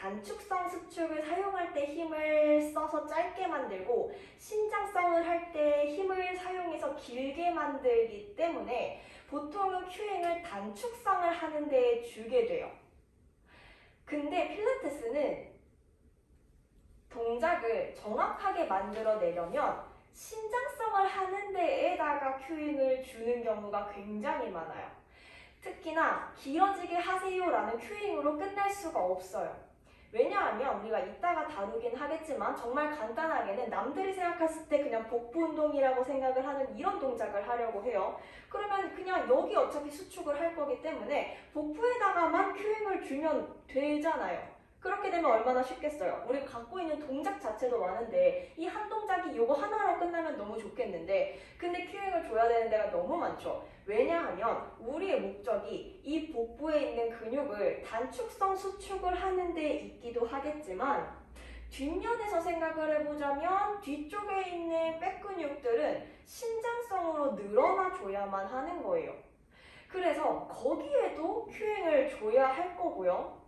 단축성 수축을 사용할 때 힘을 써서 짧게 만들고 신장성을 할 때 힘을 사용해서 길게 만들기 때문에 보통은 큐잉을 단축성을 하는 데 주게 돼요. 근데 필라테스는 동작을 정확하게 만들어내려면 신장성을 하는 데에다가 큐잉을 주는 경우가 굉장히 많아요. 특히나 길어지게 하세요라는 큐잉으로 끝날 수가 없어요. 왜냐하면 우리가 이따가 다루긴 하겠지만 정말 간단하게는 남들이 생각했을 때 그냥 복부 운동이라고 생각을 하는 이런 동작을 하려고 해요. 그러면 그냥 여기 어차피 수축을 할 거기 때문에 복부에다가만 큐잉을 주면 되잖아요. 그렇게 되면 얼마나 쉽겠어요. 우리가 갖고 있는 동작 자체도 많은데 이 한 동작이 요거 하나로 끝나면 너무 좋겠는데 근데 큐잉을 줘야 되는 데가 너무 많죠. 왜냐하면 우리의 목적이 이 복부에 있는 근육을 단축성 수축을 하는 데 있기도 하겠지만 뒷면에서 생각을 해보자면 뒤쪽에 있는 백 근육들은 신장성으로 늘어나줘야만 하는 거예요. 그래서 거기에도 큐잉을 줘야 할 거고요.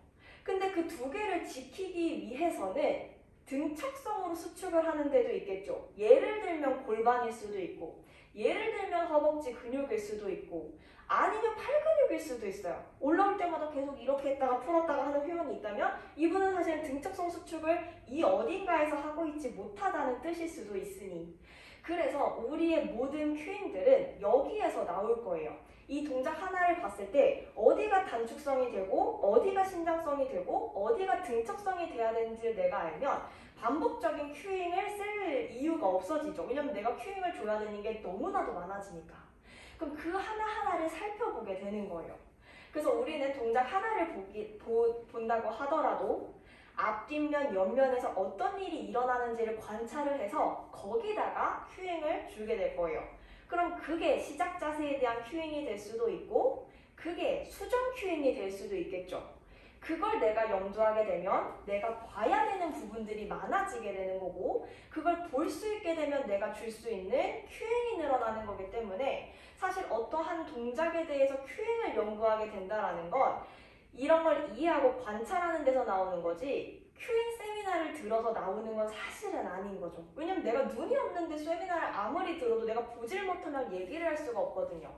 근데 그 두 개를 지키기 위해서는 등척성으로 수축을 하는 데도 있겠죠. 예를 들면 골반일 수도 있고 예를 들면 허벅지 근육일 수도 있고 아니면 팔 근육일 수도 있어요. 올라올 때마다 계속 이렇게 했다가 풀었다가 하는 회원이 있다면 이분은 사실 등척성 수축을 이 어딘가에서 하고 있지 못하다는 뜻일 수도 있으니 그래서 우리의 모든 큐잉들은 여기에서 나올 거예요. 이 동작 하나를 봤을 때 어디가 단축성이 되고 어디가 신장성이 되고 어디가 등척성이 돼야 되는지를 내가 알면 반복적인 큐잉을 쓸 이유가 없어지죠. 왜냐면 내가 큐잉을 줘야 되는 게 너무나도 많아지니까. 그럼 그 하나하나를 살펴보게 되는 거예요. 그래서 우리는 동작 하나를 본다고 하더라도 앞, 뒷면, 옆면에서 어떤 일이 일어나는지를 관찰을 해서 거기다가 큐잉을 주게 될 거예요. 그럼 그게 시작 자세에 대한 큐잉이 될 수도 있고 그게 수정 큐잉이 될 수도 있겠죠. 그걸 내가 염두하게 되면 내가 봐야 되는 부분들이 많아지게 되는 거고 그걸 볼 수 있게 되면 내가 줄 수 있는 큐잉이 늘어나는 거기 때문에 사실 어떠한 동작에 대해서 큐잉을 연구하게 된다는 건 이런 걸 이해하고 관찰하는 데서 나오는 거지 큐잉 세미나를 들어서 나오는 건 사실은 아닌 거죠. 왜냐면 내가 눈이 없는데 세미나를 아무리 들어도 내가 보질 못하면 얘기를 할 수가 없거든요.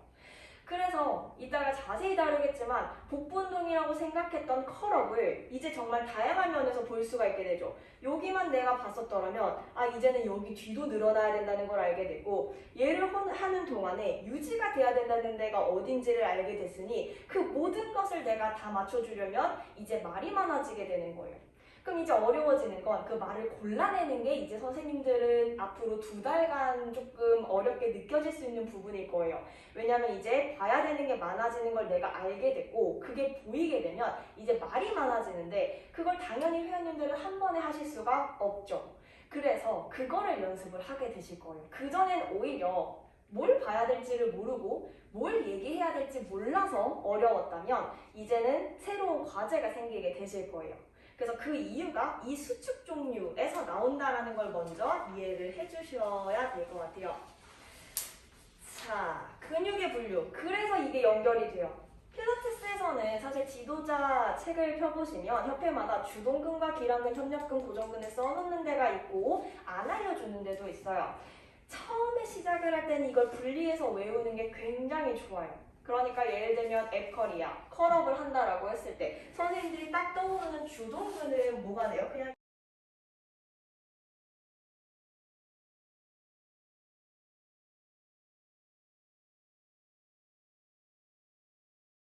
그래서 이따가 자세히 다루겠지만 복부 운동이라고 생각했던 컬업을 이제 정말 다양한 면에서 볼 수가 있게 되죠. 여기만 내가 봤었더라면 이제는 여기 뒤도 늘어나야 된다는 걸 알게 되고 얘를 하는 동안에 유지가 돼야 된다는 데가 어딘지를 알게 됐으니 그 모든 것을 내가 다 맞춰주려면 이제 말이 많아지게 되는 거예요. 그럼 이제 어려워지는 건 그 말을 골라내는 게 이제 선생님들은 앞으로 2달간 조금 어렵게 느껴질 수 있는 부분일 거예요. 왜냐면 이제 봐야 되는 게 많아지는 걸 내가 알게 됐고 그게 보이게 되면 이제 말이 많아지는데 그걸 당연히 회원님들은 한 번에 하실 수가 없죠. 그래서 그거를 연습을 하게 되실 거예요. 그전엔 오히려 뭘 봐야 될지를 모르고 뭘 얘기해야 될지 몰라서 어려웠다면 이제는 새로운 과제가 생기게 되실 거예요. 그래서 그 이유가 이 수축 종류에서 나온다는 걸 먼저 이해를 해주셔야 될 것 같아요. 자, 근육의 분류. 그래서 이게 연결이 돼요. 필라테스에서는 사실 지도자 책을 펴보시면 협회마다 주동근과 기랑근, 협력근, 고정근을 써놓는 데가 있고 안 알려주는 데도 있어요. 처음에 시작을 할 때는 이걸 분리해서 외우는 게 굉장히 좋아요. 그러니까 예를 들면 앱컬이야. 컬업을 한다라고 했을 때 선생님들이 딱 떠오르는 주동근은 뭐가 돼요? 그냥